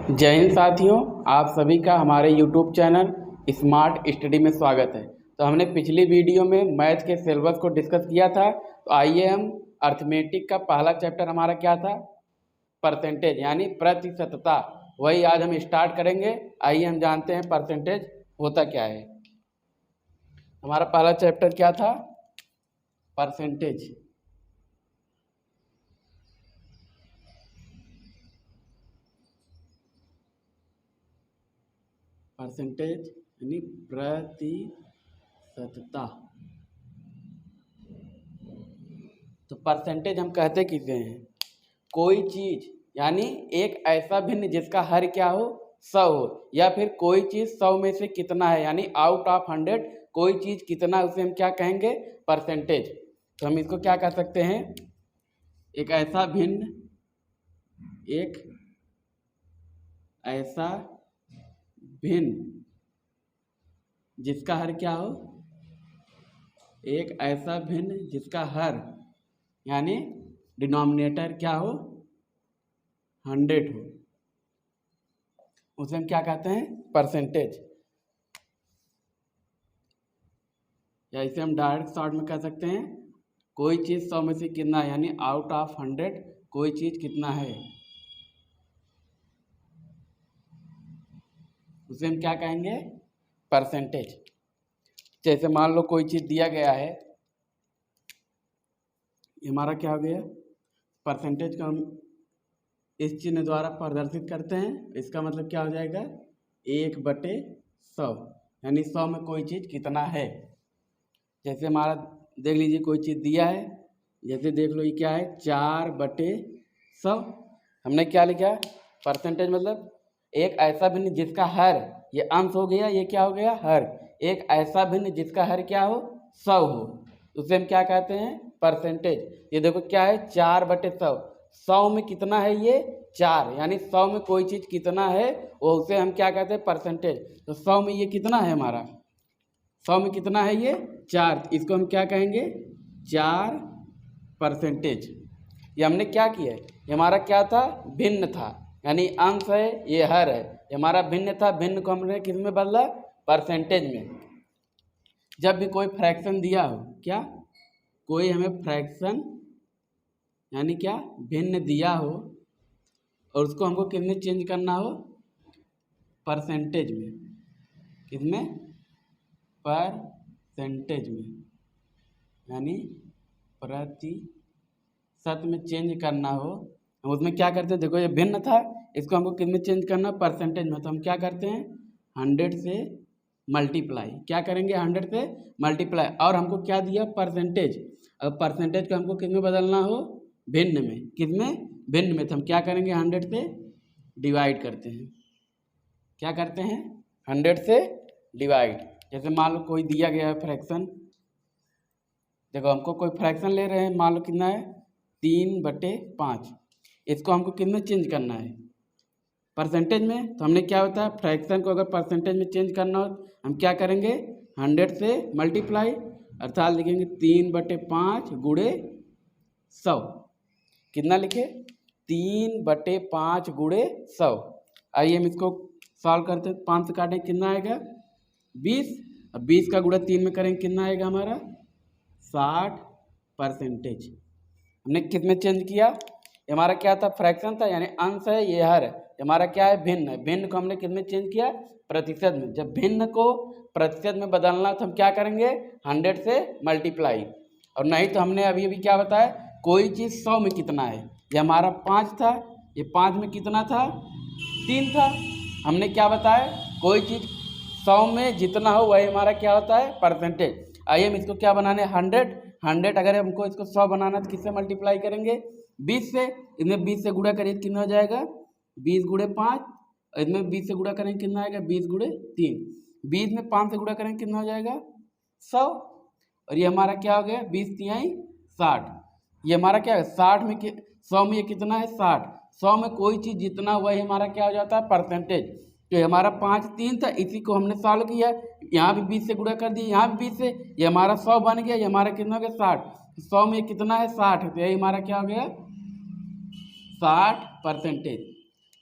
जय हिंद साथियों, आप सभी का हमारे YouTube चैनल स्मार्ट स्टडी में स्वागत है। तो हमने पिछली वीडियो में मैथ के सिलेबस को डिस्कस किया था। तो आइए हम अर्थमेटिक का पहला चैप्टर हमारा क्या था, परसेंटेज यानी प्रतिशतता, वही आज हम स्टार्ट करेंगे। आइए हम जानते हैं परसेंटेज होता क्या है। हमारा पहला चैप्टर क्या था, परसेंटेज। परसेंटेज यानी प्रतिशतता। तो परसेंटेज हम कहते किसे हैं, कोई चीज यानी एक ऐसा भिन्न जिसका हर क्या हो, 100 हो, या फिर कोई चीज 100 में से कितना है यानी आउट ऑफ 100 कोई चीज कितना, उसे हम क्या कहेंगे, परसेंटेज। तो हम इसको क्या कह सकते हैं, एक ऐसा भिन्न, एक ऐसा भिन्न जिसका हर क्या हो, एक ऐसा भिन्न जिसका हर यानी डिनोमिनेटर क्या हो, 100 हो, उसे हम क्या कहते हैं, परसेंटेज। या इसे हम डायरेक्ट शॉर्ट में कह सकते हैं, कोई चीज 100 में से कितना है यानी आउट ऑफ 100 कोई चीज कितना है, उसे हम क्या कहेंगे, परसेंटेज। जैसे मान लो कोई चीज दिया गया है, हमारा क्या हो गया, परसेंटेज को हम इस चिन्ह द्वारा प्रदर्शित करते हैं। इसका मतलब क्या हो जाएगा, 1/100 यानी 100 में कोई चीज कितना है। जैसे हमारा देख लीजिए कोई चीज दिया है, जैसे देख लो ये क्या है, 4/100। हमने क्या लिखा, परसेंटेज मतलब एक ऐसा भिन्न जिसका हर, ये अंश हो गया, ये क्या हो गया, हर। एक ऐसा भिन्न जिसका हर क्या हो, 100 हो, उसे हम क्या कहते हैं, परसेंटेज। ये देखो क्या है, 4/100, 100 में कितना है, ये 4, यानी 100 में कोई चीज कितना है वो उसे हम क्या कहते हैं, परसेंटेज। तो 100 में ये कितना है हमारा, 100 में कितना है, ये 4, इसको हम क्या कहेंगे, 4%। ये हमने क्या किया है, ये हमारा क्या था, भिन्न था, यानी अंश है, ये हर है, ये हमारा भिन्न था, भिन्न को हमने किस में बदला, परसेंटेज में। जब भी कोई फ्रैक्शन दिया हो, क्या कोई हमें फ्रैक्शन यानी क्या भिन्न दिया हो और उसको हमको किसमें चेंज करना हो, परसेंटेज में। किसमें, परसेंटेज में, यानी प्रतिशत में चेंज करना हो, हम उसमें क्या करते हैं, देखो ये भिन्न था, इसको हमको किसमें चेंज करना, परसेंटेज में। तो हम क्या करते हैं, 100 से मल्टीप्लाई, क्या करेंगे, 100 से मल्टीप्लाई, और हमको क्या दिया, परसेंटेज। अब परसेंटेज को हमको किसमें बदलना हो, भिन्न में। किसमें, भिन्न में। तो हम क्या करेंगे, 100 से डिवाइड करते हैं। क्या करते हैं, 100 से डिवाइड। जैसे मान लो कोई दिया गया है फ्रैक्शन, देखो हमको कोई फ्रैक्शन ले रहे हैं, मान लो कितना है, 3/5, इसको हमको किस में चेंज करना है, परसेंटेज में। तो हमने क्या होता है, फ्रैक्शन को अगर परसेंटेज में चेंज करना हो हम क्या करेंगे, 100 से मल्टीप्लाई, अर्थात लिखेंगे 3/5 गुणे 100। कितना लिखे, 3/5 गुणे 100। आइए हम इसको सॉल्व करते हैं, 5 से काटें, कितना आएगा, 20। अब 20 का गुणा 3 में करेंगे, कितना आएगा हमारा, 60%। हमने किस में चेंज किया, हमारा क्या था, फ्रैक्शन था, यानी अंश है, ये हर है, हमारा क्या है, भिन्न है। भिन्न को हमने किस में चेंज किया, प्रतिशत में। जब भिन्न को प्रतिशत में बदलना तो हम क्या करेंगे, 100 से मल्टीप्लाई। और नहीं तो हमने अभी अभी क्या बताया, कोई चीज़ 100 में कितना है, ये हमारा 5 था, ये 5 में कितना था, 3 था। हमने क्या बताया, कोई चीज़ 100 में जितना हो वही हमारा क्या होता है, परसेंटेज। आइए हम इसको क्या बनाने, 100 अगर हमको इसको 100 बनाना तो किससे मल्टीप्लाई करेंगे, 20 से। इसमें 20 से गुणा करिए, कितना हो जाएगा, 20 गुणे 5। इसमें 20 से गुणा करेंगे, कितना आएगा, 20 गुणे 3। 20 में 5 से गुणा करेंगे, कितना हो जाएगा, 100। और ये हमारा क्या हो गया, 20 तिहाई 60। ये हमारा क्या है, 60 में 100 में ये कितना है, 60। 100 में कोई चीज़ जितना वही हमारा क्या हो जाता है, परसेंटेज। तो ये हमारा 5 3 था, इसी को हमने सॉल्व किया, यहाँ भी 20 से गुणा कर दिया, यहाँ भी 20 से, ये हमारा 100 बन गया, ये हमारा कितना हो गया, 60। 100 में कितना है, 60 है, तो यही हमारा क्या हो गया, 60%।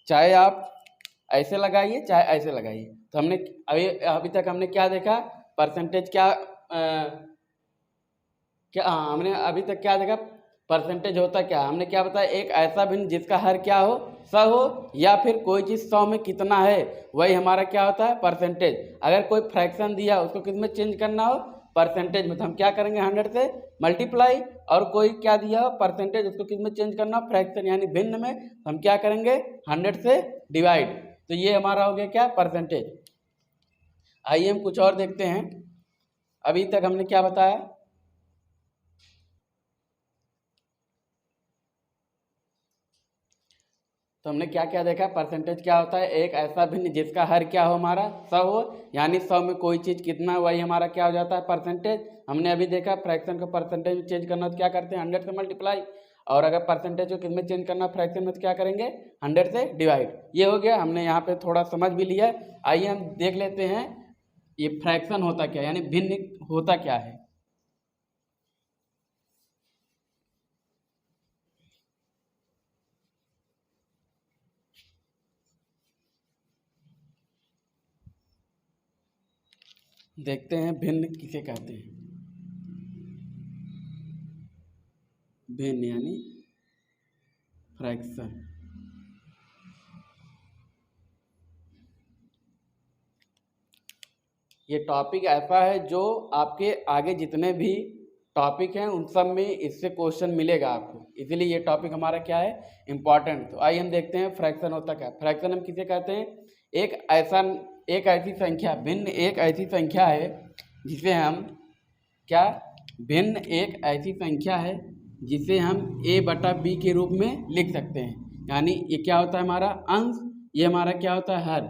चाहे आप ऐसे लगाइए चाहे ऐसे लगाइए। तो हमने अभी तक हमने क्या देखा, परसेंटेज हमने अभी तक क्या देखा, परसेंटेज होता क्या, हमने क्या बताया, एक ऐसा भिन्न जिसका हर क्या हो, 100 हो, या फिर कोई चीज़ 100 में कितना है वही हमारा क्या होता है, परसेंटेज। अगर कोई फ्रैक्शन दिया उसको किस में चेंज करना हो, परसेंटेज में, तो हम क्या करेंगे 100 से मल्टीप्लाई, और कोई क्या दिया हो परसेंटेज उसको किस में चेंज करना हो, फ्रैक्शन यानी भिन्न में, तो हम क्या करेंगे 100 से डिवाइड। तो ये हमारा हो गया क्या, परसेंटेज। आइए हम कुछ और देखते हैं। अभी तक हमने क्या बताया, तो हमने क्या क्या देखा, परसेंटेज क्या होता है, एक ऐसा भिन्न जिसका हर क्या हो, हमारा 100 हो, यानी 100 में कोई चीज़ कितना है वही हमारा क्या हो जाता है, परसेंटेज। हमने अभी देखा फ्रैक्शन को परसेंटेज में चेंज करना तो क्या करते हैं 100 से मल्टीप्लाई, और अगर परसेंटेज को किस में चेंज करना फ्रैक्शन में तो क्या करेंगे 100 से डिवाइड। ये हो गया, हमने यहाँ पे थोड़ा समझ भी लिया। आइए हम देख लेते हैं ये फ्रैक्शन होता क्या, यानी भिन्न होता क्या है। देखते हैं भिन्न किसे कहते हैं। भिन्न यानी फ्रैक्शन। ये टॉपिक ऐसा है जो आपके आगे जितने भी टॉपिक हैं उन सब में इससे क्वेश्चन मिलेगा आपको, इसीलिए ये टॉपिक हमारा क्या है, इम्पॉर्टेंट। तो आइए हम देखते हैं फ्रैक्शन होता क्या। फ्रैक्शन हम किसे कहते हैं, एक ऐसी संख्या, भिन्न एक ऐसी संख्या है जिसे हम क्या, भिन्न एक ऐसी संख्या है जिसे हम a/b के रूप में लिख सकते हैं। यानी ये क्या होता है हमारा अंश, ये हमारा क्या होता है हर,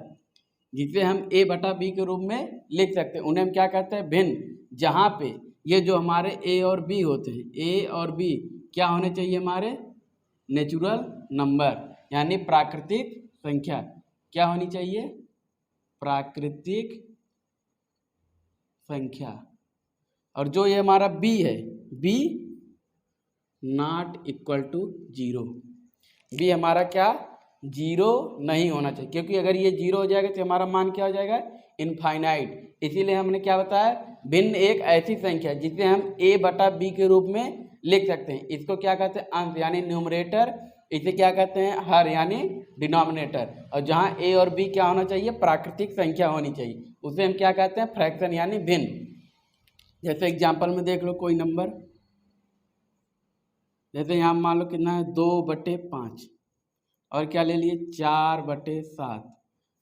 जिसे हम a/b के रूप में लिख सकते हैं। उन्हें हम क्या कहते हैं, भिन्न। जहाँ पे ये जो हमारे a और b होते हैं, a और b क्या होने चाहिए, हमारे नेचुरल नंबर, यानी प्राकृतिक संख्या। क्या होनी चाहिए, प्राकृतिक संख्या। और जो ये हमारा b है, b not equal to 0, b हमारा क्या, 0 नहीं होना चाहिए, क्योंकि अगर ये 0 हो जाएगा तो हमारा मान क्या हो जाएगा, इनफाइनाइट। इसीलिए हमने क्या बताया, भिन्न एक ऐसी संख्या जिसे हम a/b के रूप में लिख सकते हैं। इसको क्या कहते हैं, अंश यानी न्यूमरेटर, इसे क्या कहते हैं हर यानी डिनोमिनेटर। और जहाँ a और b क्या होना चाहिए, प्राकृतिक संख्या होनी चाहिए, उसे हम क्या कहते हैं, फ्रैक्शन यानी भिन्न। जैसे एग्जाम्पल में देख लो कोई नंबर, जैसे यहाँ मान लो कितना है 2/5, और क्या ले लिए 4/7,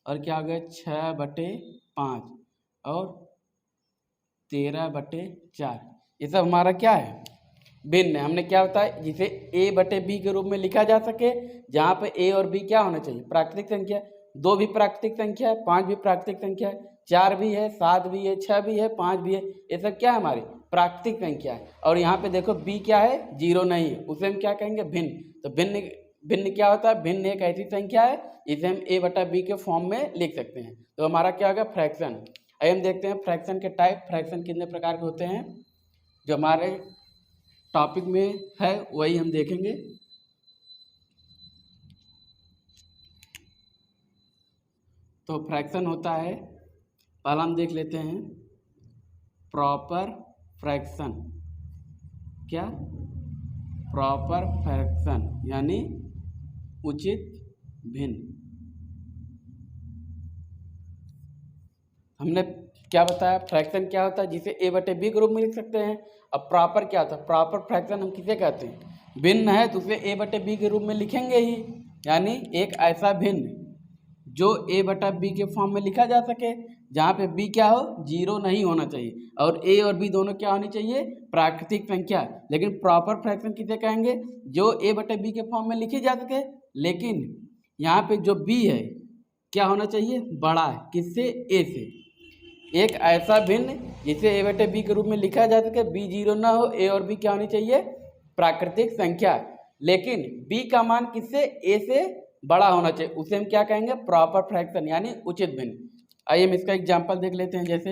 और क्या हो गया 6/5, और 13/4। ये सब हमारा क्या है, भिन्न है। हमने क्या बताया, जिसे a/b के रूप में लिखा जा सके, जहाँ पे a और b क्या होना चाहिए, प्राकृतिक संख्या। 2 भी प्राकृतिक संख्या है, 5 भी प्राकृतिक संख्या है, 4 भी है, 7 भी है, 6 भी है, 5 भी है, ये सब क्या है हमारी प्राकृतिक संख्या है। और यहाँ पे देखो b क्या है, 0 नहीं है, उसे हम क्या कहेंगे, भिन्न। तो भिन्न क्या होता है, भिन्न एक ऐसी संख्या है इसे हम a/b के फॉर्म में लिख सकते हैं। तो हमारा क्या होगा, फ्रैक्शन। आइए हम देखते हैं फ्रैक्शन के टाइप, फ्रैक्शन कितने प्रकार के होते हैं, जो हमारे टॉपिक में है वही हम देखेंगे। तो फ्रैक्शन होता है, पहला हम देख लेते हैं प्रॉपर फ्रैक्शन। क्या, प्रॉपर फ्रैक्शन यानी उचित भिन्न। हमने क्या बताया, फ्रैक्शन क्या होता है, जिसे a/b के रूप में लिख सकते हैं। अब प्रॉपर क्या होता है, प्रॉपर फ्रैक्शन हम किसे कहते हैं, भिन्न है तो उसे a/b के रूप में लिखेंगे ही, यानी एक ऐसा भिन्न जो a/b के फॉर्म में लिखा जा सके, जहाँ पे b क्या हो, 0 नहीं होना चाहिए, और a और b दोनों क्या होनी चाहिए, प्राकृतिक संख्या। लेकिन प्रॉपर फ्रैक्शन किसे कहेंगे, जो a/b के फॉर्म में लिखी जा सके, लेकिन यहाँ पे जो b है क्या होना चाहिए, बड़ा है, किससे, a से। एक ऐसा भिन्न जिसे a/b के रूप में लिखा जा सके, b 0 ना हो, a और b क्या होनी चाहिए, प्राकृतिक संख्या, लेकिन b का मान किससे, a से बड़ा होना चाहिए, उसे हम क्या कहेंगे, प्रॉपर फ्रैक्शन यानी उचित भिन्न। आइए हम इसका एग्जांपल देख लेते हैं। जैसे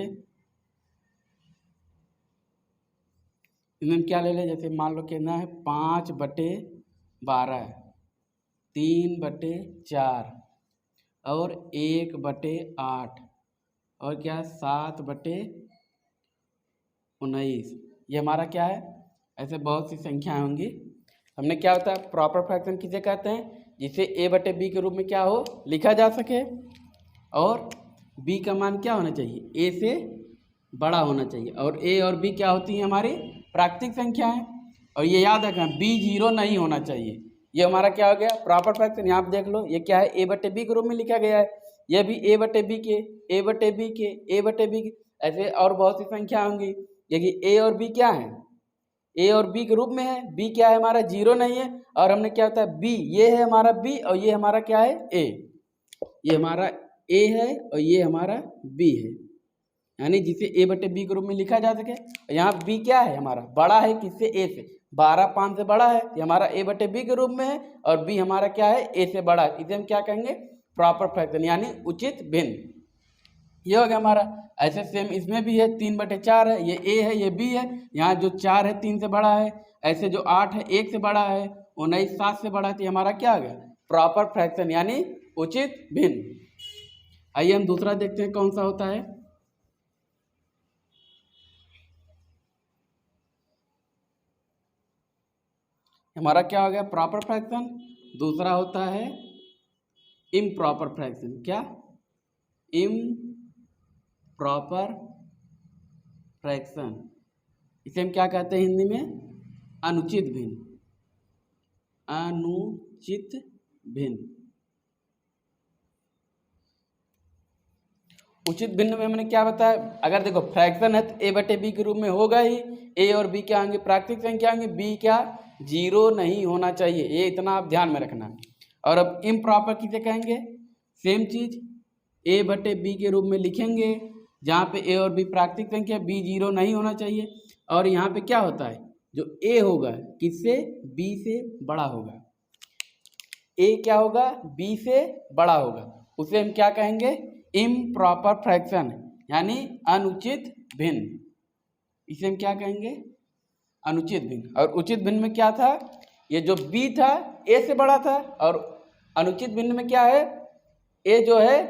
इनमें क्या ले लें, जैसे मान लो कितना है 5/12, 3/4, और 1/8 और क्या 7/19। ये हमारा क्या है, ऐसे बहुत सी संख्याएं होंगी। हमने क्या होता है प्रॉपर फ्रैक्शन किसे कहते हैं, जिसे a/b के रूप में क्या हो लिखा जा सके और b का मान क्या होना चाहिए, a से बड़ा होना चाहिए। और a और b क्या होती हैं हमारी प्राकृतिक संख्याएं। और ये याद रखना b 0 नहीं होना चाहिए। ये हमारा क्या हो गया प्रॉपर फ्रैक्शन। यहाँ आप देख लो ये क्या है a/b के रूप में लिखा गया है, यह भी a/b के a/b के a/b के, ऐसे और बहुत सी संख्या होंगी। देखिए a और b क्या है, a और b के रूप में है, b क्या है हमारा 0 नहीं है। और हमने क्या होता है b, ये है हमारा b और ये हमारा क्या है a, ये हमारा a है और ये हमारा b है, यानी जिसे a/b के रूप में लिखा जा सके। यहाँ b क्या है हमारा बड़ा है किससे, a से, 12/5 से बड़ा है, ये हमारा a/b के रूप में है। और b हमारा क्या है a से बड़ा है, इसे हम क्या कहेंगे प्रॉपर फ्रैक्शन यानी उचित भिन्न। ये हो गया हमारा। ऐसे सेम इसमें भी है 3/4 है, ये a है ये b है। यहाँ जो 4 है 3 से बड़ा है, ऐसे जो 8 है 1 से बड़ा है, 19 7 से बड़ा है, तो ये हमारा क्या हो गया प्रॉपर फ्रैक्शन यानी उचित भिन्न। आइए हम दूसरा देखते हैं कौन सा होता है। हमारा क्या हो गया प्रॉपर फ्रैक्शन। दूसरा होता है इम्प्रॉपर फ्रैक्शन। क्या इम्प्रॉपर फ्रैक्शन, इसे हम क्या कहते हैं हिंदी में अनुचित भिन्न, अनुचित भिन्न। उचित भिन्न में हमने क्या बताया, अगर देखो फ्रैक्शन है तो a/b के रूप में होगा ही, a और b क्या होंगे प्राकृतिक संख्या होंगे, b क्या 0 नहीं होना चाहिए, ये इतना आप ध्यान में रखना। और अब इम्प्रॉपर किसे कहेंगे, सेम चीज a/b के रूप में लिखेंगे, जहाँ पे a और b प्राकृतिक संख्या, b 0 नहीं होना चाहिए। और यहाँ पे क्या होता है जो a होगा किससे b से बड़ा होगा, a क्या होगा b से बड़ा होगा, उसे हम क्या कहेंगे इम्प्रॉपर फ्रैक्शन यानी अनुचित भिन्न। इसे हम क्या कहेंगे अनुचित भिन्न। और उचित भिन्न में क्या था, ये जो b था a से बड़ा था, और अनुचित भिन्न में क्या है a जो है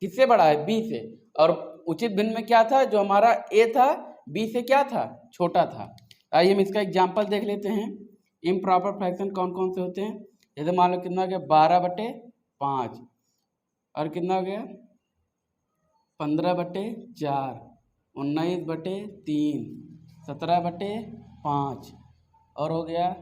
किससे बड़ा है b से, और उचित भिन्न में क्या था जो हमारा a था b से क्या था छोटा था। आइए हम इसका एग्जाम्पल देख लेते हैं इम्प्रॉपर फ्रैक्शन कौन कौन से होते हैं। जैसे मान लो कितना हो गया 12/5 और कितना हो गया 15/4, 19/3, 17/5 और हो गया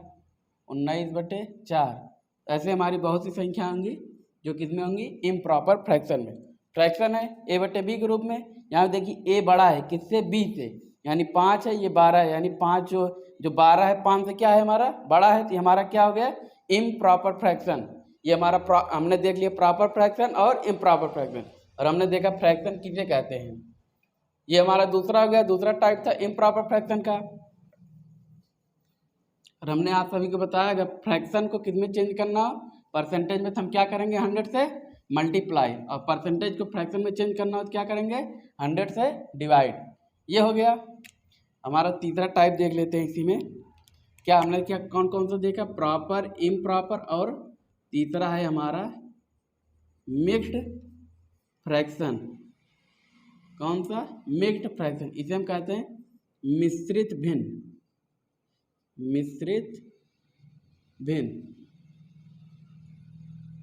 19/4। ऐसे हमारी बहुत सी संख्या होंगी जो किसमें होंगी इम्प्रॉपर फ्रैक्शन में। फ्रैक्शन है a/b के रूप में। यहाँ देखिए a बड़ा है किससे b से, यानी 5 है ये 12 है, यानी 5 जो 12 है 5 से क्या है हमारा बड़ा है, तो ये हमारा क्या हो गया इम्प्रॉपर फ्रैक्शन। ये हमारा हमने देख लिया प्रॉपर फ्रैक्शन और इम्प्रॉपर फ्रैक्शन, और हमने देखा फ्रैक्शन किसे कहते हैं। ये हमारा दूसरा हो गया, दूसरा टाइप था इम्प्रॉपर फ्रैक्शन का। और हमने आप सभी को बताया अगर फ्रैक्शन को किस में चेंज करना हो परसेंटेज में, तो हम क्या करेंगे 100 से मल्टीप्लाई, और परसेंटेज को फ्रैक्शन में चेंज करना हो तो क्या करेंगे 100 से डिवाइड। ये हो गया हमारा तीसरा टाइप। देख लेते हैं इसी में क्या हमने क्या कौन कौन सा देखा प्रॉपर इम्प्रॉपर, और तीसरा है हमारा मिक्स्ड फ्रैक्शन। कौन सा मिक्स्ड फ्रैक्शन, इसे हम कहते हैं मिश्रित भिन्न, मिश्रित भिन्न।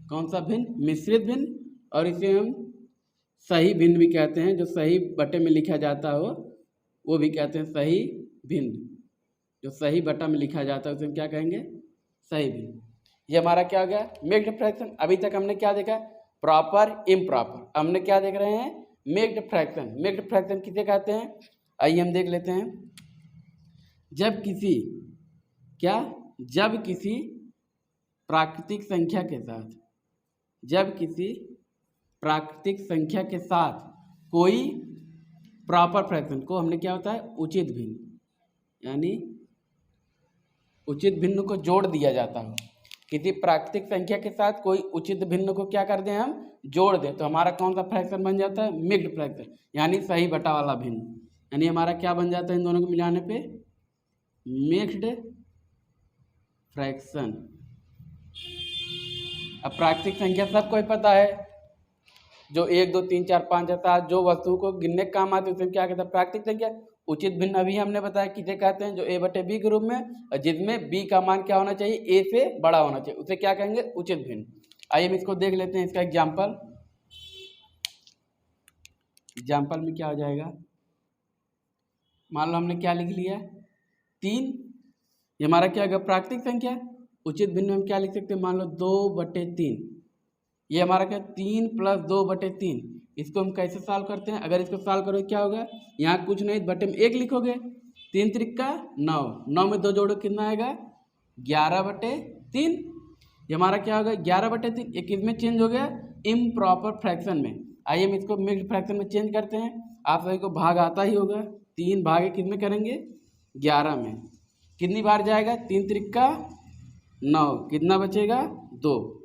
कौन सा भिन्न मिश्रित भिन्न, और इसे हम सही भिन्न भी कहते हैं, जो सही बटे में लिखा जाता हो वो भी कहते हैं सही भिन्न। जो सही बटा में लिखा जाता है उसे हम क्या कहेंगे सही भिन्न। ये हमारा क्या हो गया मिक्स्ड फ्रैक्शन। अभी तक हमने क्या देखा प्रॉपर इम्प्रॉपर, हमने क्या देख रहे हैं मिक्स्ड फ्रैक्शन। मिक्स्ड फ्रैक्शन किसे कहते हैं आइए हम देख लेते हैं। जब किसी प्राकृतिक संख्या के साथ, जब किसी प्राकृतिक संख्या के साथ कोई प्रॉपर फ्रैक्शन को हमने क्या होता है उचित भिन्न, यानी उचित भिन्न को जोड़ दिया जाता है। किसी प्राकृतिक संख्या के साथ कोई उचित भिन्न को क्या कर दें हम जोड़ दें, तो हमारा कौन सा फ्रैक्शन बन जाता है मिक्स्ड फ्रैक्शन, यानी सही बटा वाला भिन्न। यानी हमारा क्या बन जाता है इन दोनों को मिलाने पे मिक्स्ड फ्रैक्शन। अब प्राकृतिक संख्या सबको ही पता है जो 1 2 3 4 5 6 7 जो वस्तुओं को गिनने का काम आते हैं उसे क्या कहते हैं, प्राकृतिक संख्या। उचित भिन्न अभी हमने बताया किसे कहते हैं, जो ए बटे बी के रूप में, और जिसमें बी का मान क्या होना चाहिए, ए से बड़ा होना चाहिए, उसे क्या कहेंगे, उचित भिन्न। आइए हम इसको देख लेते हैं, इसका एग्जाम्पल में क्या हो जाएगा। मान लो हमने क्या लिख लिया, 3, ये हमारा क्या होगा, प्राकृतिक संख्या। उचित भिन्न में हम क्या लिख सकते हैं, मान लो 2/3, ये हमारा क्या, 3 + 2/3। इसको हम कैसे सॉल्व करते हैं, अगर इसको सॉल्व करोगे क्या होगा, यहाँ कुछ नहीं बटे में 1 लिखोगे, 3 त्रिका 9, 9 में 2 जोड़ो कितना आएगा, 11/3। ये हमारा क्या होगा, 11/3। ये किस में चेंज हो गया, इम्प्रॉपर फ्रैक्शन में। आइए हम इसको मिक्स्ड फ्रैक्शन में चेंज करते हैं। आप सभी को भाग आता ही होगा, 3 भागे किस में करेंगे, 11 में। कितनी बार जाएगा, 3 त्रिका 9, कितना बचेगा, 2।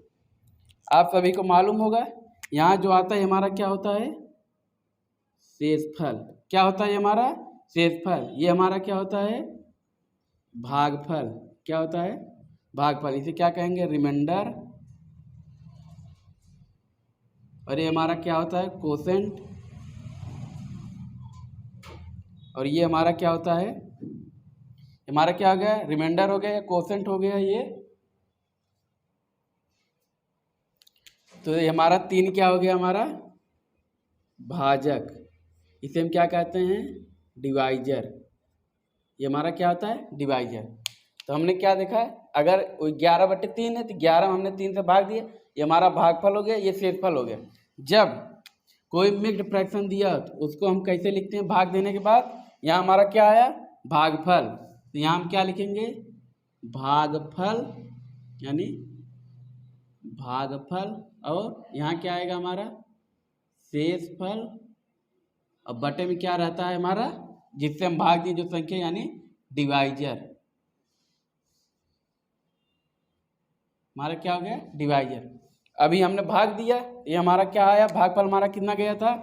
आप सभी को मालूम होगा यहाँ जो आता है हमारा क्या होता है, शेषफल। क्या होता है हमारा, शेषफल। ये हमारा क्या होता है, भागफल। क्या होता है, भागफल। इसे क्या कहेंगे, रिमाइंडर। और ये हमारा क्या होता है, कोसेंट। और ये हमारा क्या होता है, हमारा क्या हो गया, रिमाइंडर हो गया, कोसेंट हो गया ये। तो ये हमारा 3 क्या हो गया, हमारा भाजक। इसे हम क्या कहते हैं, डिवाइजर। ये हमारा क्या होता है, डिवाइजर। तो हमने क्या देखा है, अगर 11/3 है तो 11 हमने 3 से भाग दिया, ये हमारा भागफल हो गया, ये शेषफल हो गया। जब कोई मिक्स्ड फ्रैक्शन दिया तो उसको हम कैसे लिखते हैं, भाग देने के बाद यहाँ हमारा क्या आया, भागफल। तो यहाँ हम क्या लिखेंगे, भागफल, यानी भागफल। और यहाँ क्या आएगा हमारा, शेषफल। और बटे में क्या रहता है हमारा, जिससे हम भाग दिए जो संख्या, यानी डिवाइजर। हमारा क्या हो गया, डिवाइजर। अभी हमने भाग दिया, ये हमारा क्या आया, भागफल हमारा कितना गया था,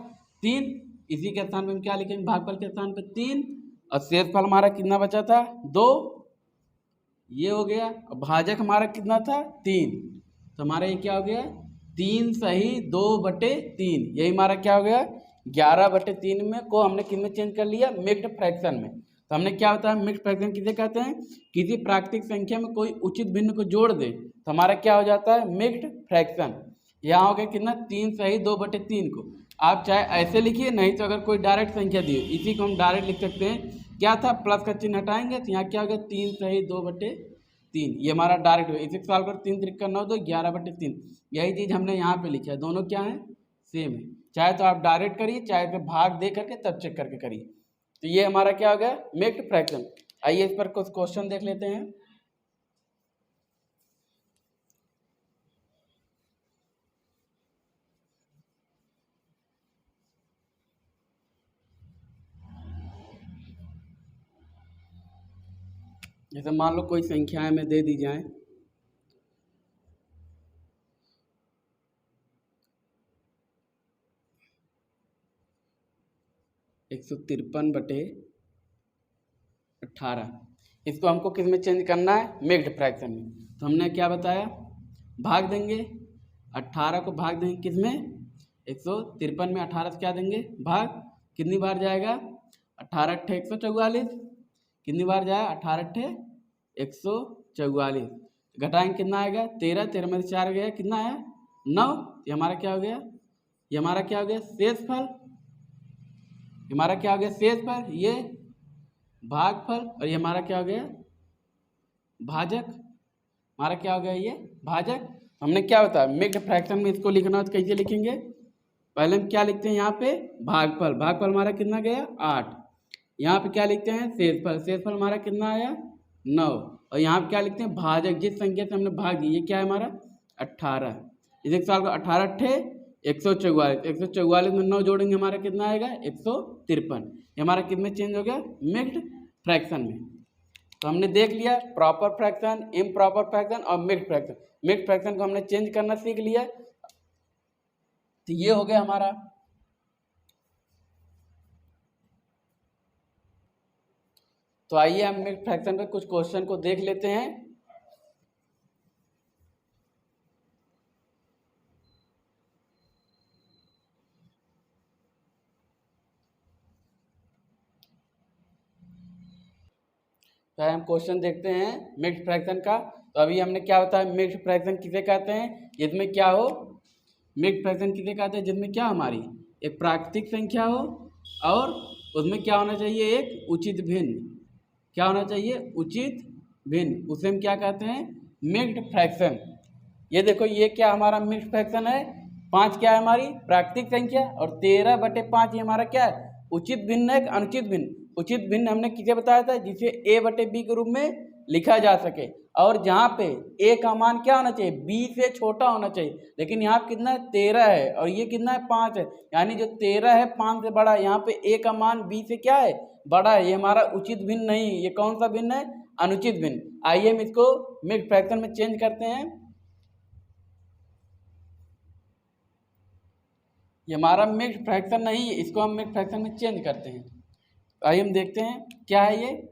3। इसी के स्थान पे हम क्या लिखेंगे, भागफल के स्थान पे 3। और शेषफल हमारा कितना बचा था, 2। ये हो गया। और भाजक हमारा कितना था, 3। तो हमारा ये क्या हो गया, 3 सही 2/3। यही हमारा क्या हो गया, 11/3 में को हमने किस में चेंज कर लिया, मिक्स्ड फ्रैक्शन में। तो हमने क्या बताया, मिक्स्ड फ्रैक्शन किसे कहते हैं, किसी प्राकृतिक संख्या में कोई उचित भिन्न को जोड़ दे तो हमारा क्या हो जाता है, मिक्स्ड फ्रैक्शन। यहाँ हो गया कितना, 3 सही 2/3 को आप चाहे ऐसे लिखिए, नहीं तो अगर कोई डायरेक्ट संख्या दी हो, इसी को हम डायरेक्ट लिख सकते हैं। क्या था, प्लस का चिन्ह हटाएंगे तो यहाँ क्या हो गया, 3 सही 2/3। ये हमारा डायरेक्ट हो, इसे सॉल्व कर, 3 त्रिका 9 2 11/3। यही चीज़ हमने यहाँ पे लिखा है, दोनों क्या है, सेम है। चाहे तो आप डायरेक्ट करिए, चाहे तो भाग दे करके तब चेक करके करिए। तो ये हमारा क्या हो गया, मिक्स्ड फ्रैक्शन। आइए इस पर कुछ क्वेश्चन देख लेते हैं। जैसे मान लो कोई संख्याएं में दे दी जाए, एक 153/18। इसको हमको किस में चेंज करना है, मिक्स्ड फ्रैक्शन में। तो हमने क्या बताया, भाग देंगे 18 को, भाग देंगे किस में, 153 में 18 से क्या देंगे, भाग। कितनी बार जाएगा, 18 × 144। कितनी बार जाएगा, 18 × 144। घटाएंगे कितना आएगा, 13, 13 में से 4 गया, कितना आया, 9। ये हमारा क्या हो गया, ये हमारा क्या हो गया, शेषफल। हमारा क्या हो गया, शेषफल, ये भागफल। और ये हमारा क्या हो गया, भाजक। हमारा क्या हो गया, ये भाजक। हमने क्या बताया, मिक्स्ड फ्रैक्शन में इसको लिखना हो तो कैसे लिखेंगे, पहले हम क्या लिखते हैं यहाँ पे, भागफल। भागफल हमारा कितना गया, 8। यहाँ पे क्या लिखते हैं, शेषफल। शेषफल हमारा कितना आया, 9। और यहाँ पे क्या लिखते हैं, भाजक। जिस संख्या से हमने भाग दी, ये क्या है हमारा, 18। इसे साल को 18 × 144। 144 में 9 जोड़ेंगे, हमारा कितना आएगा, 153। ये हमारा किस में चेंज हो गया, मिक्स्ड फ्रैक्शन में। तो हमने देख लिया प्रॉपर फ्रैक्शन, इम्प्रॉपर फ्रैक्शन और मिक्स्ड फ्रैक्शन। मिक्स्ड फ्रैक्शन को हमने चेंज करना सीख लिया। तो ये हो गया हमारा। तो आइए हम मिक्स्ड फ्रैक्शन पे कुछ क्वेश्चन को देख लेते हैं। तो हम क्वेश्चन देखते हैं मिक्स्ड फ्रैक्शन का। तो अभी हमने क्या बताया, मिक्स्ड फ्रैक्शन किसे कहते हैं, जिसमें क्या हो, मिक्स्ड फ्रैक्शन किसे कहते हैं जिसमें क्या हमारी एक प्राकृतिक संख्या हो और उसमें क्या होना चाहिए, एक उचित भिन्न, क्या होना चाहिए, उचित भिन्न, उसे हम क्या कहते हैं, मिक्स्ड फ्रैक्शन। ये देखो ये क्या हमारा मिक्स्ड फ्रैक्शन है, 5 क्या है हमारी प्राकृतिक संख्या और 13/5 ये हमारा क्या है, उचित भिन्न है, अनुचित भिन्न। उचित भिन्न हमने किसे बताया था, जिसे a/b के रूप में लिखा जा सके और जहाँ पे a का मान क्या होना चाहिए, b से छोटा होना चाहिए। लेकिन यहाँ पे कितना है, 13 है और ये कितना है, 5 है, यानी जो 13 है 5 से बड़ा है। यहाँ पे a का मान b से क्या है, बड़ा है, ये हमारा उचित भिन्न नहीं, ये कौन सा भिन्न है, अनुचित भिन्न। आइए हम इसको मिक्स्ड फ्रैक्शन में चेंज करते हैं। ये हमारा मिक्स्ड फ्रैक्शन नहीं है, इसको हम मिक्स्ड फ्रैक्शन में चेंज करते हैं। आइए हम देखते हैं क्या है ये।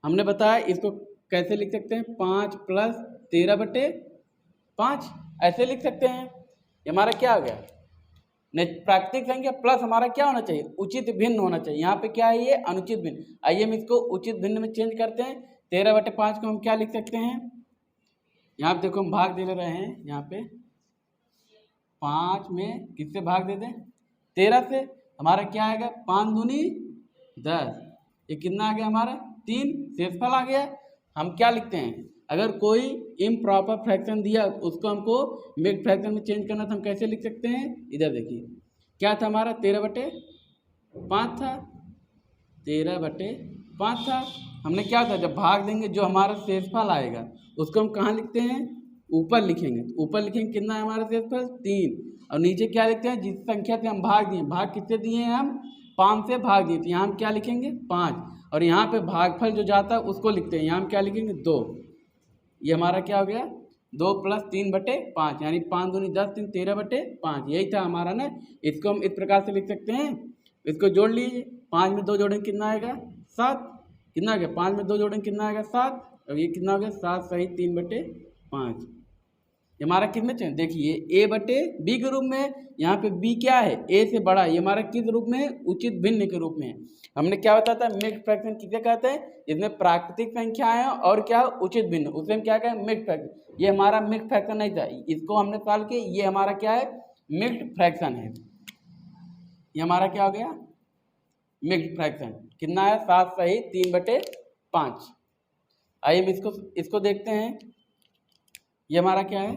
हमने बताया इसको कैसे लिख सकते हैं, 5 + 13/5 ऐसे लिख सकते हैं। ये हमारा क्या हो गया, प्राकृतिक संख्या प्लस हमारा क्या होना चाहिए, उचित भिन्न होना चाहिए। यहाँ पे क्या है, ये अनुचित भिन्न। आइए हम इसको उचित भिन्न में चेंज करते हैं। 13/5 को हम क्या लिख सकते हैं, यहाँ पे देखो हम भाग दे रहे हैं, यहाँ पे 5 में किससे भाग दे दें, 13 से। हमारा क्या आएगा, 5 दूनी 10, ये कितना आ गया हमारा 3, शेषफल आ गया। हम क्या लिखते हैं, अगर कोई इम्प्रॉपर फ्रैक्शन दिया उसको हमको मिक्स्ड फ्रैक्शन में चेंज करना, तो हम कैसे लिख सकते हैं, इधर देखिए क्या था हमारा 13/5 था, 13/5 था। हमने क्या था, जब भाग देंगे जो हमारा शेषफल आएगा उसको हम कहाँ लिखते हैं, ऊपर लिखेंगे। ऊपर लिखेंगे कितना है हमारा शेषफल 3, और नीचे क्या लिखते हैं, जिस संख्या से हम भाग दिए, भाग किससे दिए हैं हम, 5 से भाग दिए, तो यहाँ हम क्या लिखेंगे 5, और यहाँ पे भागफल जो जाता है उसको लिखते हैं, यहाँ हम क्या लिखेंगे 2। ये हमारा क्या हो गया, 2 + 3/5, यानी 5 दूनी 10, 3 13/5, यही था हमारा ना। इसको हम इस प्रकार से लिख सकते हैं, इसको जोड़ लीजिए, 5 में 2 जोड़ेंगे कितना आएगा 7, कितना आ गया 5 में 2 जोड़ेंगे कितना आएगा 7, और ये कितना हो गया 7 सही 3/5। ये हमारा किस में चाहिए, देखिए a/b के रूप में, यहाँ पे b क्या है, a से बड़ा है, ये हमारा किस रूप में है, उचित भिन्न के रूप में है। हमने क्या बताया था, मिक्स्ड फ्रैक्शन किसे कहते हैं, इसमें प्राकृतिक संख्याएं और क्या उचित भिन्न, उसे हम क्या कहें, मिक्स्ड फ्रैक्शन। ये हमारा मिक्स्ड फ्रैक्शन नहीं था, इसको हमने सॉल्व किया, ये हमारा क्या है, मिक्स्ड फ्रैक्शन है। ये हमारा क्या हो गया, मिक्स्ड फ्रैक्शन, कितना है 7 सही 3/5। आइए हम इसको देखते हैं। ये हमारा क्या है,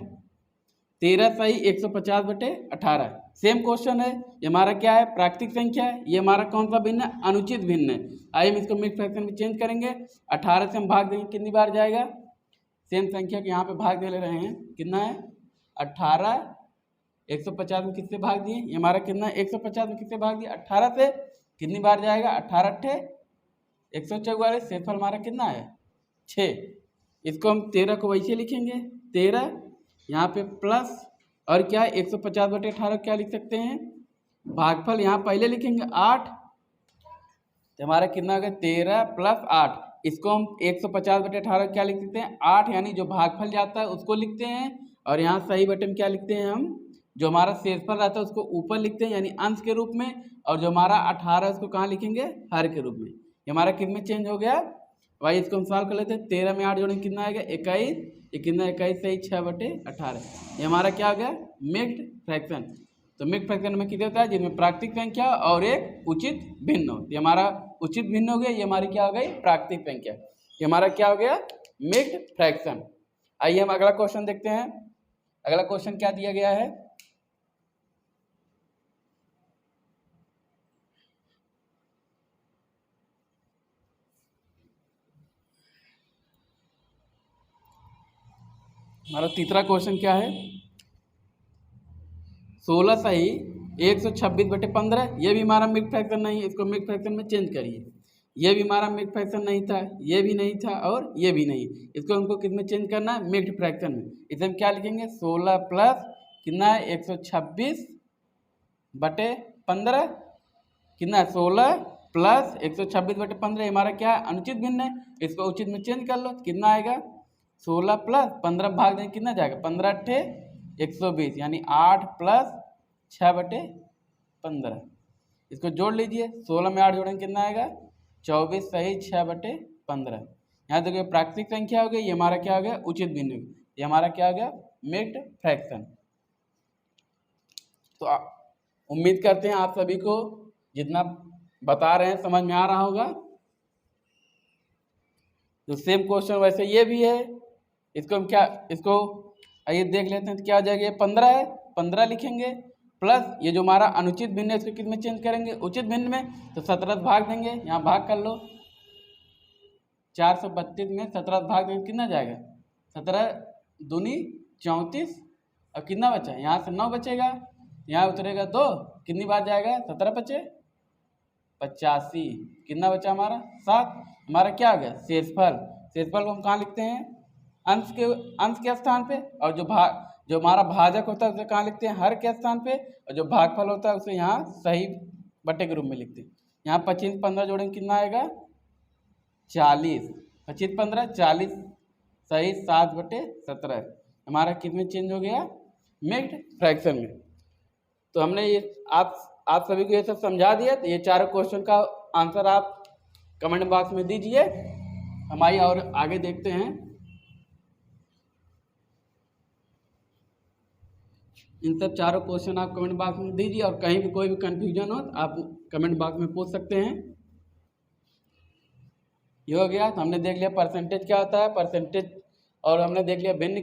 13 सही 150/18, सेम क्वेश्चन है। ये हमारा क्या है, प्राकृतिक संख्या है, ये हमारा कौन सा भिन्न है, अनुचित भिन्न है। आइए हम इसको मिक्स्ड फ्रैक्शन में चेंज करेंगे। 18 से हम भाग देंगे कितनी बार जाएगा, सेम संख्या के यहाँ पे भाग दे ले रहे हैं, कितना है 18, 150 में किससे भाग दिए, ये हमारा कितना है 150 में किससे भाग दिया 18 से, कितनी बार जाएगा 18 × 144, शेषफल हमारा कितना है 6। इसको हम 13 को वैसे लिखेंगे, 13 यहाँ पे प्लस और क्या है 150/18 क्या लिख सकते हैं, भागफल यहाँ पहले लिखेंगे 8, तो हमारा कितना हो गया 13 + 8। इसको हम 150/18 क्या लिख सकते हैं 8, यानी जो भागफल जाता है उसको लिखते हैं, और यहाँ सही बटन क्या लिखते हैं हम, जो हमारा शेषफल रहता है उसको ऊपर लिखते हैं यानी अंश के रूप में, और जो हमारा 18 उसको कहाँ लिखेंगे, हर के रूप में। ये हमारा किस में चेंज हो गया भाई, इसको हम सॉल्व कर लेते हैं। 13 में 8 जोड़ेंगे कितना आएगा 21, ये कितना 21 सही 6/18। ये हमारा क्या हो गया, मिक्स्ड फ्रैक्शन। तो मिक्स्ड फ्रैक्शन में कितना होता है, जिसमें प्राकृतिक संख्या और एक उचित भिन्न हो। ये हमारा उचित भिन्न हो गया, ये हमारी क्या हो गई प्राकृतिक संख्या। ये हमारा क्या हो गया, मिक्स्ड फ्रैक्शन। आइए हम अगला क्वेश्चन देखते हैं। अगला क्वेश्चन क्या दिया गया है, हमारा तीसरा क्वेश्चन क्या है, 16 सही 126/15। ये भी हमारा मिक्स्ड फ्रैक्शन नहीं है, इसको मिक्स्ड फ्रैक्शन में चेंज करिए। ये भी हमारा मिक्स्ड फ्रैक्शन नहीं था, ये भी नहीं था और ये भी नहीं, इसको हमको किस में चेंज करना है, मिक्स्ड फ्रैक्शन में। इसे हम क्या लिखेंगे 16 प्लस कितना है 126/15, कितना है 16 प्लस 126/15। हमारा क्या है अनुचित भिन्न है, इसको उचित में चेंज कर लो, कितना आएगा 16 + 15 भाग देंगे कितना जाएगा 15 × 120, यानी 8 + 6/15। इसको जोड़ लीजिए, 16 में 8 जोड़ेंगे कितना आएगा 24 सही 6/15। 15। यहाँ देखिए प्राकृतिक संख्या हो गई, ये हमारा क्या हो गया उचित भिन्न, ये हमारा क्या हो गया मिक्स्ड फ्रैक्शन। तो उम्मीद करते हैं आप सभी को जितना बता रहे हैं समझ में आ रहा होगा। तो सेम क्वेश्चन वैसे ये भी है, इसको हम क्या, इसको आइए देख लेते हैं। तो क्या हो जाएगा, ये 15 है, 15 लिखेंगे प्लस ये जो हमारा अनुचित भिन्न है इसको किस में चेंज करेंगे, उचित भिन्न में। तो 17 से भाग देंगे, यहाँ भाग कर लो, 432 में 17 से भाग देंगे, कितना जाएगा 17 दूनी 34, और कितना बचा, यहाँ से 9 बचेगा, यहाँ उतरेगा 2, कितनी बार जाएगा 17 बचे 85, कितना बचा हमारा 7। हमारा क्या हो गया शेषफल। शेषफल को हम कहाँ लिखते हैं, अंश के स्थान पे, और जो हमारा भाजक होता है उसे कहाँ लिखते हैं, हर के स्थान पे, और जो भागफल होता है उसे यहाँ सही बटे के रूप में लिखते हैं। यहाँ 25 15 जोड़ेंगे, कितना आएगा 40, 25 15 40 सही 7/17, हमारा किस में चेंज हो गया मिक्स्ड फ्रैक्शन में। तो हमने ये आप सभी को ये सब समझा दिया। तो ये चारों क्वेश्चन का आंसर आप कमेंट बॉक्स में दीजिए। हम आइए और आगे देखते हैं। इन सब चारों क्वेश्चन आप कमेंट बॉक्स में दीजिए, और कहीं भी कोई भी कंफ्यूजन हो तो आप कमेंट बॉक्स में पूछ सकते हैं। ये हो गया। तो हमने देख लिया परसेंटेज क्या होता है, परसेंटेज, और हमने देख लिया भिन्न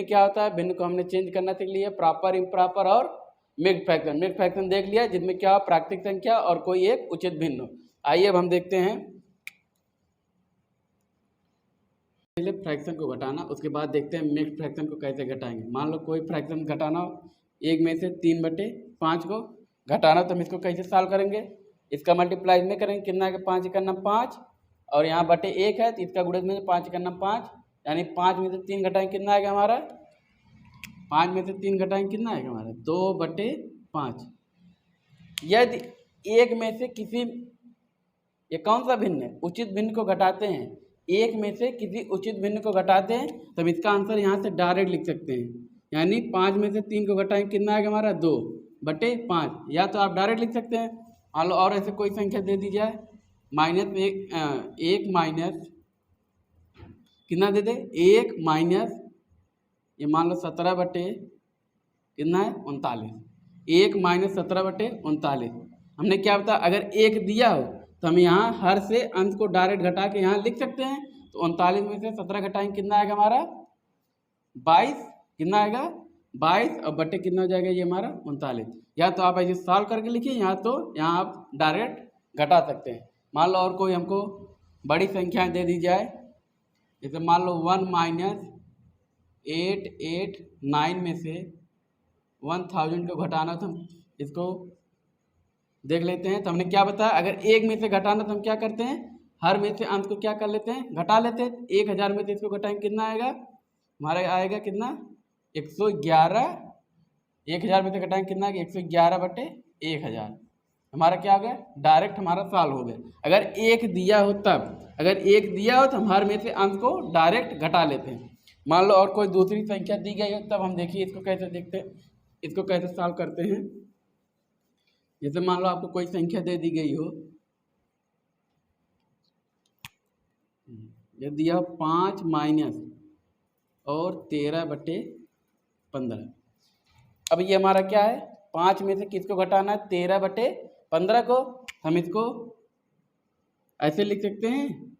क्या होता है, भिन्न को हमने चेंज करना सीख लिया, प्रॉपर इम्प्रॉपर और मिक्स्ड फ्रैक्शन। मिक्स्ड फ्रैक्शन देख लिया जिसमें क्या प्राकृतिक संख्या और कोई एक उचित भिन्न हो। आइए अब हम देखते हैं पहले फ्रैक्शन को घटाना, उसके बाद देखते हैं मिक्स्ड फ्रैक्शन को कैसे घटाएंगे। मान लो कोई फ्रैक्शन घटाना हो, 1 में से 3/5 को घटाना, तो हम इसको कैसे सॉल्व करेंगे, इसका मल्टीप्लाई में करेंगे, कितना है 5 का नाम 5, और यहाँ बटे 1 है तो इसका गुणज में 5 का नाम 5, यानी 5 में से 3 घटाएंगे, कितना आएगा हमारा 5 में से 3 घटाएंगे, कितना आएगा हमारा 2/5। यदि एक में से किसी, ये कौन सा भिन्न है, उचित भिन्न को घटाते हैं, एक में से किसी उचित भिन्न को घटाते हैं, तब इसका आंसर यहाँ से डायरेक्ट लिख सकते हैं, यानी 5 में से 3 को घटाएंगे, कितना आएगा हमारा 2/5, या तो आप डायरेक्ट लिख सकते हैं। मान लो और ऐसे कोई संख्या दे दी जाए, -1 माइनस कितना दे दे 1 माइनस, ये मान लो 17 कितना है 39, 1 माइनस 17/39। हमने क्या बताया, अगर 1 दिया हो तो हम यहाँ हर से अंश को डायरेक्ट घटा के यहाँ लिख सकते हैं। तो 39 में से 17 घटाएंगे, कितना आएगा हमारा 22, कितना आएगा 22, और बटे कितना हो जाएगा ये हमारा 39। या तो आप ऐसे सॉल्व करके लिखिए, यहाँ तो यहाँ आप डायरेक्ट घटा सकते हैं। मान लो और कोई हमको बड़ी संख्या दे दी जाए, जैसे मान लो 1 माइनस 889 में से 1000 को घटाना, तो हम इसको देख लेते हैं। तो हमने क्या बताया, अगर 1 में से घटाना तो हम क्या करते हैं, हर में से अंश को क्या कर लेते हैं, घटा लेते हैं। 1000 में से इसको घटाएंगे, कितना आएगा हमारा, आएगा कितना 111, 1000 में से घटाएंगे कितना, 111/1000, हमारा क्या हो गया डायरेक्ट हमारा सॉल्व हो गया। अगर 1 दिया हो तब, अगर 1 दिया हो तो हम हर में से अंश को डायरेक्ट घटा लेते हैं। मान लो और कोई दूसरी संख्या दी गई हो, तब हम देखिए इसको कैसे देखते हैं, इसको कैसे सॉल्व करते हैं। जैसे मान लो आपको कोई संख्या दे दी गई हो, ये दिया 5 माइनस और 13/15। अब ये हमारा क्या है, 5 में से किसको घटाना है 13/15 को। हम इसको ऐसे लिख सकते हैं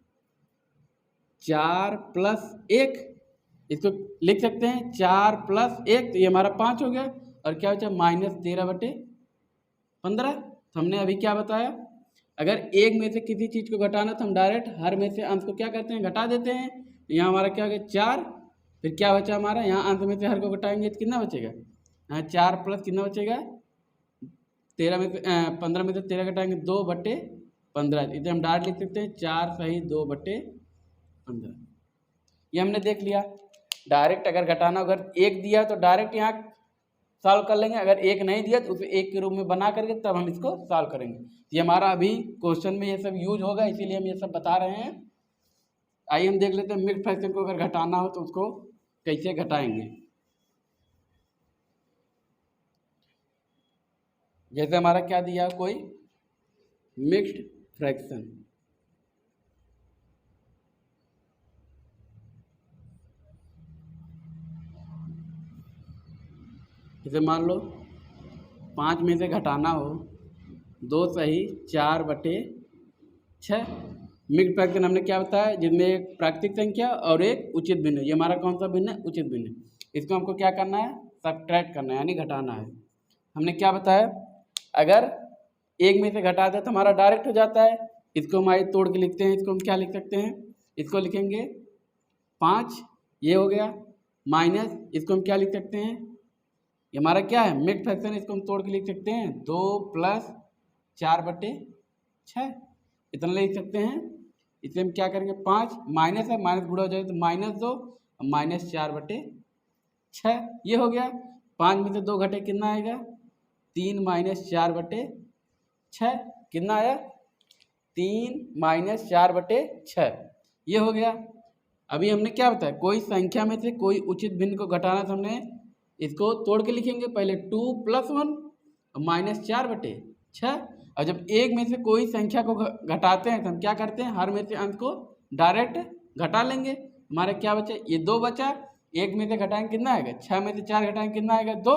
4 + 1, इसको लिख सकते हैं 4 + 1, तो ये हमारा 5 हो गया, और क्या बचा -13/15। तो हमने अभी क्या बताया, अगर 1 में से किसी चीज़ को घटाना तो हम डायरेक्ट हर में से अंश को क्या करते हैं, घटा देते हैं। यहाँ हमारा क्या हो गया 4, फिर क्या बचा हमारा, यहाँ अंश में से हर को घटाएंगे तो कितना बचेगा, यहाँ 4 प्लस कितना बचेगा 13 में से 15 में से 13 घटाएंगे 2/15, इसे हम डायरेक्ट लिख सकते हैं 4 सही 2/15। ये हमने देख लिया। डायरेक्ट अगर घटाना, अगर 1 दिया तो डायरेक्ट यहाँ सॉल्व कर लेंगे, अगर 1 नहीं दिया तो उसे 1 के रूप में बना करके तब हम इसको सॉल्व करेंगे। ये हमारा अभी क्वेश्चन में ये सब यूज होगा, इसीलिए हम ये सब बता रहे हैं। आइए हम देख लेते हैं मिक्स्ड फ्रैक्शन को अगर घटाना हो तो उसको कैसे घटाएंगे। जैसे हमारा क्या दिया, कोई मिक्स्ड फ्रैक्शन, जैसे मान लो 5 में से घटाना हो 2 सही 4/6। मिक्स्ड फ्रैक्शन हमने क्या बताया, जिसमें एक प्राकृतिक संख्या और एक उचित भिन्न। ये हमारा कौन सा भिन्न है, उचित भिन्न। इसको हमको क्या करना है, सब्ट्रैक्ट करना है, यानी घटाना है। हमने क्या बताया, अगर एक में से घटा दे तो हमारा डायरेक्ट हो जाता है। इसको हम आइए तोड़ के लिखते हैं। इसको हम क्या लिख सकते हैं, इसको लिखेंगे 5, ये हो गया, माइनस इसको हम क्या लिख सकते हैं, ये हमारा क्या है, मिक्स्ड फ्रैक्शन। इसको हम तोड़ के लिख सकते हैं 2 + 4/6, इतना लिख सकते हैं। इसलिए हम क्या करेंगे, 5 माइनस है, माइनस गुणा हो जाएगा तो -2 और -4/6, ये हो गया। 5 में से 2 घटे कितना आएगा, 3 - 4/6, कितना आया, 3 - 4/6, ये हो गया। अभी हमने क्या बताया, कोई संख्या में से कोई उचित भिन्न को घटाना, तो हमने इसको तोड़ के लिखेंगे पहले 2 + 1 -4/6। और जब एक में से कोई संख्या को घटाते हैं तो हम क्या करते हैं, हर में से अंक को डायरेक्ट घटा लेंगे। हमारे क्या बचा, ये 2 बचा, एक में से घटाएंगे कितना आएगा, 6 में से 4 घटाएंगे कितना आएगा, 2।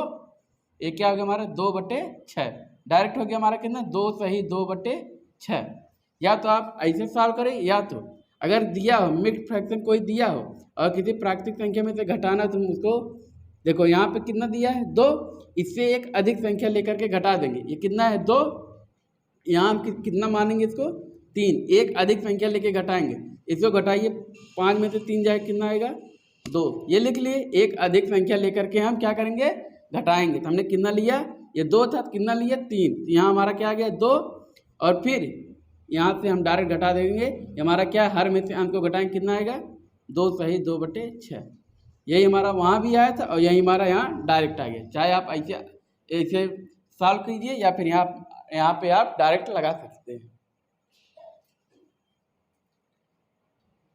ये क्या हो गया हमारा 2/6, डायरेक्ट हो गया हमारा कितना, 2 सही 2/6। या तो आप ऐसे सॉल्व करें, या तो अगर दिया हो मिक्स्ड फ्रैक्शन कोई दिया हो और किसी प्राकृतिक संख्या में से घटाना, तो उसको देखो यहाँ पे कितना दिया है, 2, इससे एक अधिक संख्या लेकर के घटा देंगे। ये कितना है, 2, यहाँ हम कितना मानेंगे इसको, 3, एक अधिक संख्या लेके घटाएंगे। इसको घटाइए, 5 में से 3 जाए कितना आएगा, 2, ये लिख लिए। एक अधिक संख्या लेकर के हम क्या करेंगे, घटाएंगे। तो हमने कितना लिया, ये 2 था, कितना लिया, 3, तो यहाँ हमारा क्या आ गया, 2। और फिर यहाँ से हम डायरेक्ट घटा देंगे। ये हमारा क्या, हर में से अंक को घटाएंगे कितना आएगा, 2 सही 2/6। यही हमारा वहाँ भी आया था और यही हमारा यहाँ डायरेक्ट आ गया। चाहे आप ऐसे सॉल्व कीजिए या फिर यहाँ पे आप डायरेक्ट लगा सकते हैं।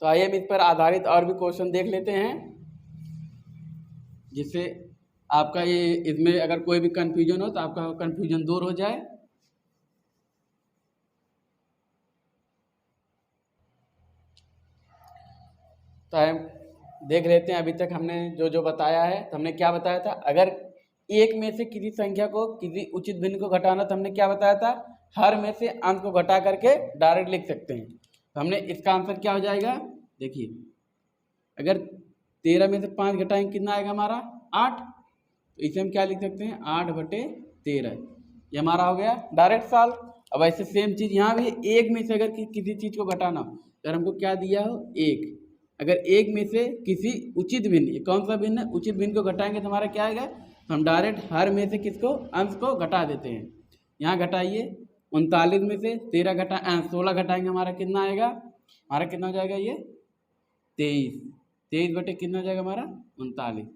तो आइए हम इस पर आधारित और भी क्वेश्चन देख लेते हैं, जिससे आपका ये इसमें अगर कोई भी कंफ्यूजन हो तो आपका कंफ्यूजन दूर हो जाए। तो हम देख लेते हैं, अभी तक हमने जो जो बताया है। तो हमने क्या बताया था, अगर एक में से किसी संख्या को किसी उचित भिन्न को घटाना, तो हमने क्या बताया था, हर में से अंक को घटा करके डायरेक्ट लिख सकते हैं। तो हमने इसका आंसर क्या हो जाएगा, देखिए अगर 13 में से 5 घटाएंगे कितना आएगा हमारा, 8। तो इसे हम क्या लिख सकते हैं, 8/13, ये हमारा हो गया डायरेक्ट सॉल्व। अब ऐसे सेम चीज़ यहाँ भी, एक में से अगर किसी चीज़ को घटाना हो, अगर हमको क्या दिया हो, 1, अगर एक में से किसी उचित भिन्न, ये कौन सा भिन्न है, उचित भिन्न को घटाएंगे तो हमारा क्या आएगा, तो हम डायरेक्ट हर में से किसको, अंश को घटा देते हैं। यहाँ घटाइए, 39 में से 16 घटाएंगे, हमारा कितना आएगा, हमारा कितना हो जाएगा, ये 23 बटे कितना हो जाएगा हमारा, 39।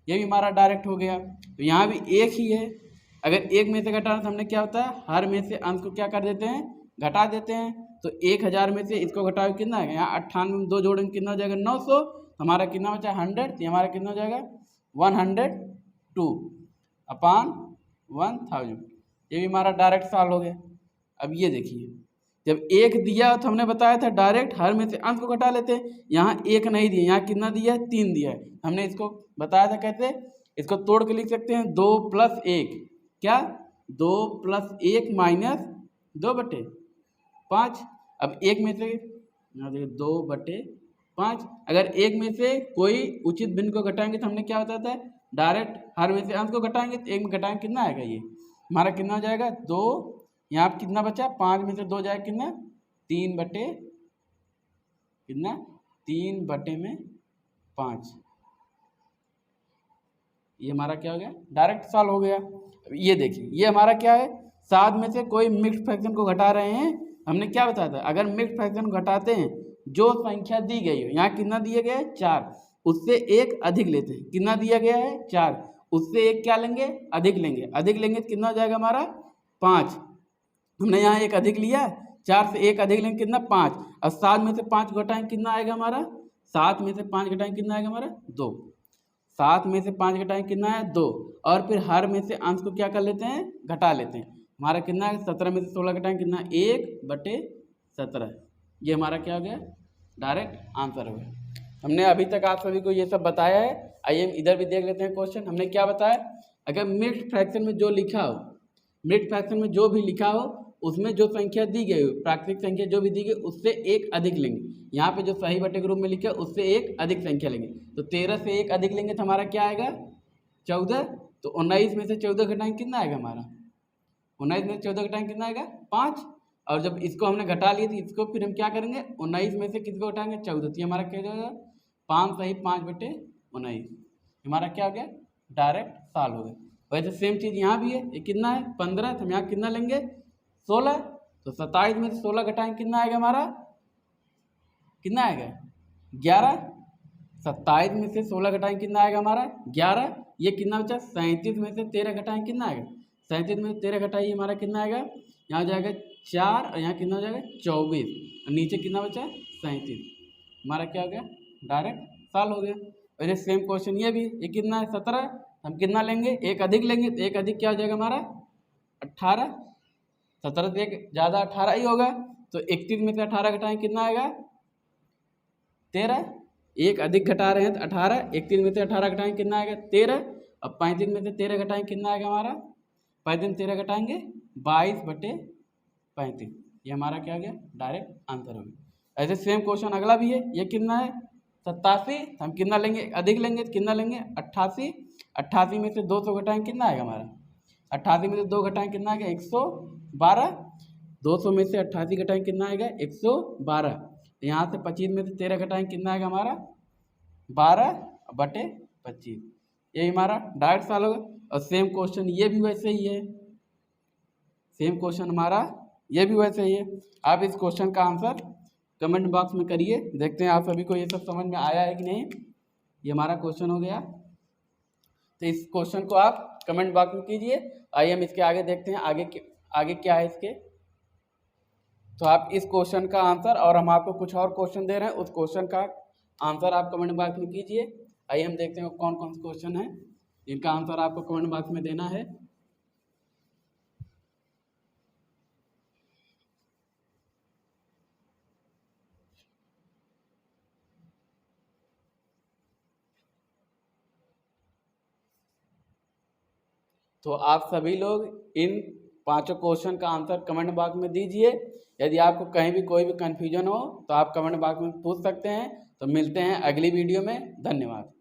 ये भी हमारा डायरेक्ट हो गया। तो यहाँ भी एक ही है, अगर एक में से घटाना तो हमने क्या होता है, हर में से अंश को क्या कर देते हैं, घटा देते हैं। तो 1000 में से इसको घटाओ कितना है, यहाँ 98 में 2 जोड़ेंगे कितना हो जाएगा, 900। हमारा कितना बचा, 100, तो हमारा कितना हो जाएगा, 102/1000। ये भी हमारा डायरेक्ट सॉल्व हो गया। अब ये देखिए, जब एक दिया तो हमने बताया था डायरेक्ट हर में से अंश को घटा लेते हैं। यहाँ 1 नहीं दिया, यहाँ कितना दिया है, 3 दिया है। हमने इसको बताया था कैसे, इसको तोड़ के लिख सकते हैं, 2 + 1, क्या, 2 + 1 - 2/5। अब एक में से यहाँ देखिए 2/5, अगर एक में से कोई उचित भिन्न को घटाएंगे तो हमने क्या बताया था, डायरेक्ट हर में से अंश को घटाएंगे, तो एक में घटाएंगे कितना आएगा, ये हमारा कितना हो जाएगा, 2। यहाँ पर कितना बचा, 5 में से 2 जाएगा कितना, 3/5। ये हमारा क्या हो गया, डायरेक्ट सॉल्व हो गया। ये देखिए, ये हमारा क्या है, 7 में से कोई मिक्स्ड फ्रैक्शन को घटा रहे हैं। हमने क्या बताया था, अगर मिक्स्ड फ्रैक्शन घटाते हैं, जो संख्या दी गई हो, यहाँ कितना दिया गया है, 4, उससे एक अधिक लेते हैं। कितना दिया गया है, 4, उससे एक क्या लेंगे, अधिक लेंगे। अधिक लेंगे तो कितना हो जाएगा हमारा, 5। हमने यहाँ एक अधिक लिया, 4 से एक अधिक लेंगे कितना, 5। और 7 में से 5 घटाएंगे कितना आएगा हमारा, 7 में से 5 घटाएंगे कितना आएगा हमारा, 2। 7 में से 5 घटाएंगे कितना है, 2। और फिर हर में से अंश को क्या कर लेते हैं, घटा लेते हैं। हमारा कितना है, 17 में से 16 घटाएंगे कितना, 1/17। ये हमारा क्या हो गया, डायरेक्ट आंसर हो गया। हमने अभी तक आप सभी को ये सब बताया है। आइए हम इधर भी देख लेते हैं क्वेश्चन। हमने क्या बताया, अगर मिक्स्ड फ्रैक्शन में जो लिखा हो, मिक्स्ड फ्रैक्शन में जो भी लिखा हो उसमें जो संख्या दी गई हो, प्राकृतिक संख्या जो भी दी गई उससे एक अधिक लेंगे। यहाँ पे जो सही बटे के रूप में लिखा है उससे एक अधिक संख्या लेंगे। तो 13 से एक अधिक लेंगे तो हमारा क्या आएगा 14। तो 19 में से 14 घटाएंगे कितना आएगा हमारा, 19 में से 14 घटाएंगे कितना आएगा 5। और जब इसको हमने घटा लिया तो इसको फिर हम क्या करेंगे 19 में से किसको घटाएंगे 14। तो हमारा क्या जाएगा 5 सही 5 बटे 19, हमारा क्या हो गया डायरेक्ट साल हो गया। वैसे सेम चीज़ यहाँ भी है, ये कितना है 15, तो हम यहाँ कितना लेंगे 16। तो 27 में से 16 घटाएंगे कितना आएगा हमारा, कितना आएगा 11। 27 में से 16 घटाएंगे कितना आएगा हमारा 11। ये कितना बचा 37 में से 13 घटाएंगे कितना आएगा, 37 में से 13 घटाइए हमारा कितना आएगा, यहाँ हो जाएगा 4 और यहाँ कितना हो जाएगा 24 और नीचे कितना बचा 37, हमारा क्या हो गया डायरेक्ट साल हो गया। वैसे सेम क्वेश्चन ये भी, ये कितना है 17, हम कितना लेंगे एक अधिक लेंगे, तो एक अधिक क्या हो जाएगा हमारा 18। 17 से एक ज़्यादा 18 ही होगा। तो 31 में से 18 घटाएंगे कितना आएगा 13। एक अधिक घटा रहे हैं तो 18, 31 में से 18 घटाएंगे कितना आएगा 13। अब 35 में से 13 घटाएंगे कितना आएगा हमारा, 35 में 13 घटाएंगे 22 बटे 35, ये हमारा क्या हो गया डायरेक्ट आंसर हो गया। ऐसे सेम क्वेश्चन अगला भी है, ये कितना है 87, हम कितना लेंगे अधिक लेंगे तो कितना लेंगे 88। 88 में से 200 घटाएंगे कितना आएगा हमारा, 88 में से 2 घटाएंगे कितना आएगा 112। 200 में से 88 घटाएंगे कितना आएगा 112। यहाँ से 25 में से 13 घटाएंगे कितना आएगा हमारा 12 बटे 25, यही हमारा डायरेक्ट साल होगा। और सेम क्वेश्चन ये भी वैसे ही है, सेम क्वेश्चन हमारा ये भी वैसे ही है। आप इस क्वेश्चन का आंसर कमेंट बॉक्स में करिए, देखते हैं आप सभी को ये सब समझ में आया है कि नहीं। ये हमारा क्वेश्चन हो गया, तो इस क्वेश्चन को आप कमेंट बॉक्स में कीजिए। आइए हम इसके आगे देखते हैं आगे क्या है इसके। तो आप इस क्वेश्चन का आंसर, और हम आपको कुछ और क्वेश्चन दे रहे हैं, उस क्वेश्चन का आंसर आप कमेंट बॉक्स में कीजिए। आइए हम देखते हैं कौन कौन से क्वेश्चन हैं जिनका आंसर आपको कमेंट बॉक्स में देना है। तो आप सभी लोग इन 5 क्वेश्चन का आंसर कमेंट बॉक्स में दीजिए। यदि आपको कहीं भी कोई भी कन्फ्यूजन हो तो आप कमेंट बॉक्स में पूछ सकते हैं। तो मिलते हैं अगली वीडियो में, धन्यवाद।